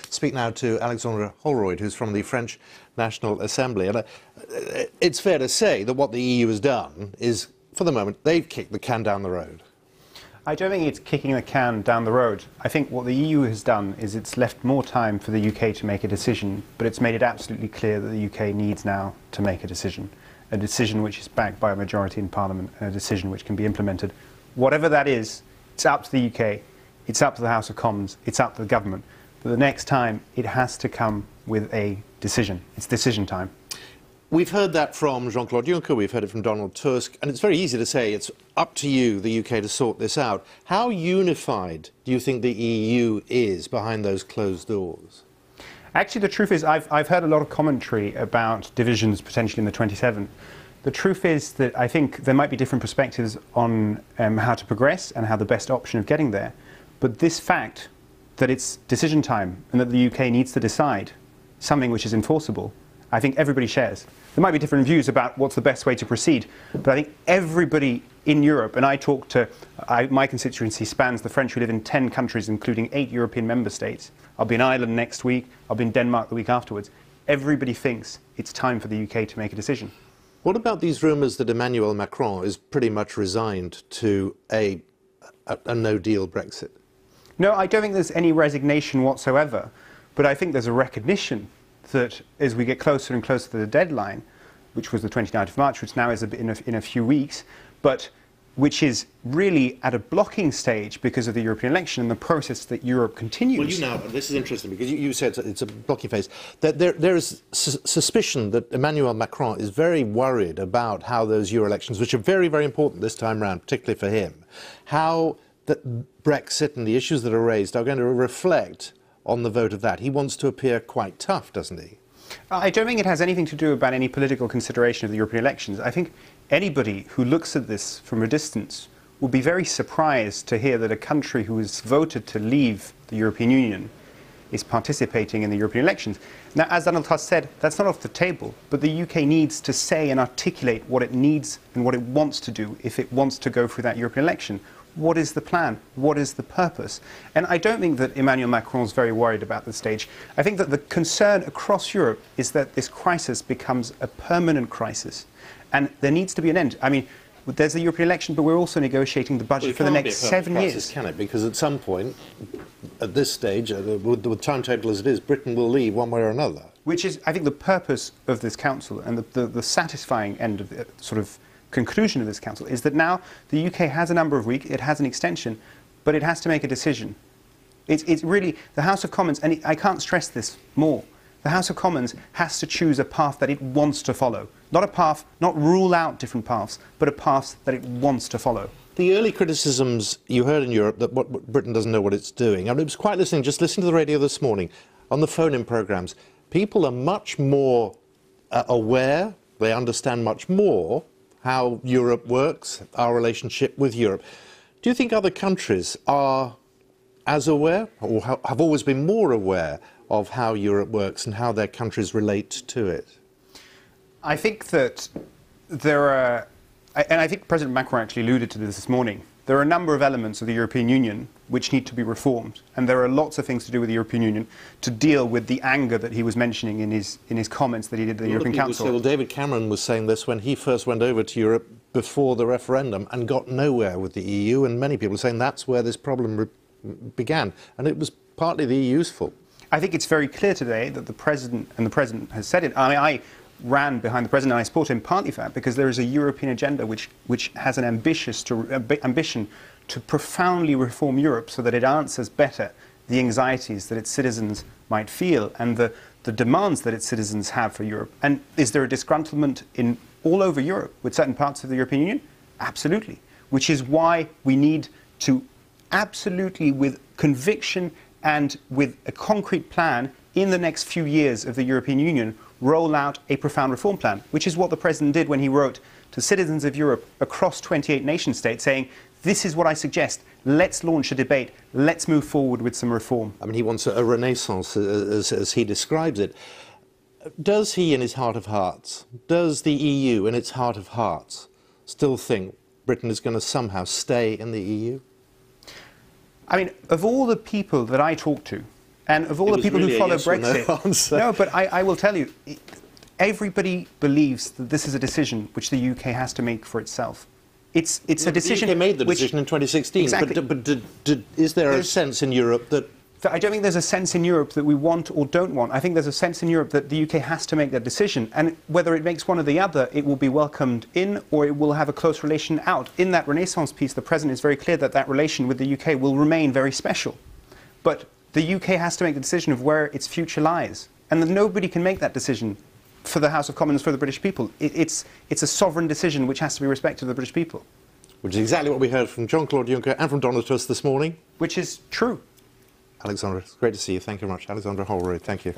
Speak now to Alexandre Holroyd, who's from the French National Assembly. And it's fair to say that what the EU has done is, for the moment, they've kicked the can down the road. I don't think it's kicking the can down the road. I think what the EU has done is it's left more time for the UK to make a decision, but it's made it absolutely clear that the UK needs now to make a decision which is backed by a majority in Parliament, and a decision which can be implemented. Whatever that is, it's up to the UK, it's up to the House of Commons, it's up to the government. But the next time, it has to come with a decision. It's decision time. We've heard that from Jean-Claude Juncker, we've heard it from Donald Tusk, and it's very easy to say it's up to you, the UK, to sort this out. How unified do you think the EU is behind those closed doors? Actually, the truth is, I've heard a lot of commentary about divisions potentially in the 27. The truth is that I think there might be different perspectives on how to progress and how the best option of getting there. But this fact that it's decision time and that the UK needs to decide something which is enforceable, I think everybody shares. There might be different views about what's the best way to proceed, but I think everybody in Europe, and I talk to, my constituency spans the French who live in 10 countries, including 8 European member states. I'll be in Ireland next week, I'll be in Denmark the week afterwards. Everybody thinks it's time for the UK to make a decision. What about these rumours that Emmanuel Macron is pretty much resigned to a no-deal Brexit? No, I don't think there's any resignation whatsoever, but I think there's a recognition that as we get closer and closer to the deadline, which was the 29th of March, which now is in a few weeks, but which is really at a blocking stage because of the European election and the process that Europe continues. Well, this is interesting because you said it's a blocking phase. There is suspicion that Emmanuel Macron is very worried about how those Euro elections, which are very, very important this time round, particularly for him, how that Brexit and the issues that are raised are going to reflect on the vote of that. He wants to appear quite tough, doesn't he? I don't think it has anything to do about any political consideration of the European elections. I think anybody who looks at this from a distance will be very surprised to hear that a country who has voted to leave the European Union is participating in the European elections. Now, as Donald Tusk said, that's not off the table, but the UK needs to say and articulate what it needs and what it wants to do if it wants to go through that European election. What is the plan? What is the purpose? And I don't think that Emmanuel Macron is very worried about this stage. I think that the concern across Europe is that this crisis becomes a permanent crisis. And there needs to be an end. I mean, there's the European election, but we're also negotiating the budget for the next 7 years. Can it? Because at some point, at this stage, with the timetable as it is, Britain will leave one way or another. Which is, I think, the purpose of this council and the satisfying end of the sort of conclusion of this council is that now the UK has a number of weeks, it has an extension, but it has to make a decision. It's really the House of Commons, and I can't stress this more, the House of Commons has to choose a path that it wants to follow. Not a path, not rule out different paths, but a path that it wants to follow. The early criticisms you heard in Europe that Britain doesn't know what it's doing, I mean, it was quite listening, just listening to the radio this morning, on the phone-in programmes, people are much more aware, they understand much more how Europe works, our relationship with Europe. Do you think other countries are as aware, or have always been more aware of how Europe works and how their countries relate to it? I think that there are, and I think President Macron actually alluded to this morning, there are a number of elements of the European Union which need to be reformed, and there are lots of things to do with the European Union to deal with the anger that he was mentioning in his comments that he did at the European Council. Well, David Cameron was saying this when he first went over to Europe before the referendum and got nowhere with the EU, and many people are saying that's where this problem began, and it was partly the EU's fault. I think it's very clear today that the President has said it. I mean, I ran behind the President and I support him partly for that because there is a European agenda which has an ambition to profoundly reform Europe so that it answers better the anxieties that its citizens might feel and the demands that its citizens have for Europe. And is there a disgruntlement all over Europe with certain parts of the European Union? Absolutely. Which is why we need to absolutely, with conviction and with a concrete plan in the next few years of the European Union, roll out a profound reform plan, which is what the President did when he wrote to citizens of Europe across 28 nation states saying, this is what I suggest, let's launch a debate, let's move forward with some reform. I mean, he wants a renaissance, as he describes it. Does he, in his heart of hearts, does the EU, in its heart of hearts, still think Britain is going to somehow stay in the EU? I mean, of all the people that I talk to And of all the people really who follow yes or no Brexit, answer. no, but I will tell you, everybody believes that this is a decision which the UK has to make for itself. It's a decision. The UK made the which, decision in 2016. Exactly. But is there a sense in Europe that? I don't think there's a sense in Europe that we want or don't want. I think there's a sense in Europe that the UK has to make that decision. And whether it makes one or the other, it will be welcomed in or it will have a close relation out. In that Renaissance piece, the President is very clear that that relation with the UK will remain very special. But the UK has to make the decision of where its future lies. And that nobody can make that decision for the House of Commons, for the British people. It's a sovereign decision which has to be respected of the British people. Which is exactly what we heard from Jean-Claude Juncker and from Donald Tusk this morning. Which is true. Alexandra, it's great to see you. Thank you very much. Alexandra Holroyd, thank you.